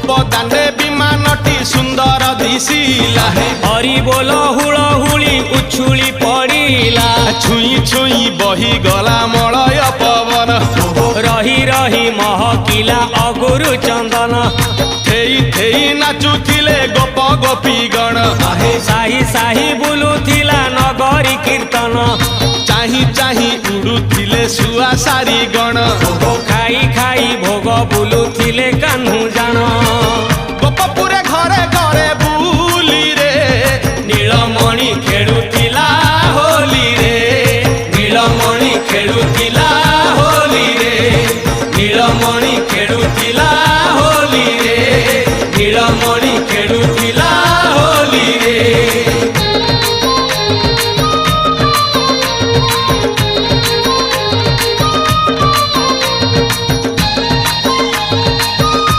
बदाने विमानटी सुंदर दिशिला हरि बोल हुलहुली उछुली पड़िला छुई छुई बही गला मलय पवन रही रही महकिला अगुरु चंदन थेई थेई नाचुथिले गोप गोपी गण साही साही बुलुथिला नगरी कीर्तन चाही चाही उड़ुथिले सुआ सारी गण खाई खाई भोग बुलुथिले कान्हू जान गोपपुरे घरे घरे बुली रे नीलमणि खेलुथिला होली रे नीलमणि खेलुथिला होली रे नीलमणि खेलुथिला होली रे नीलमणि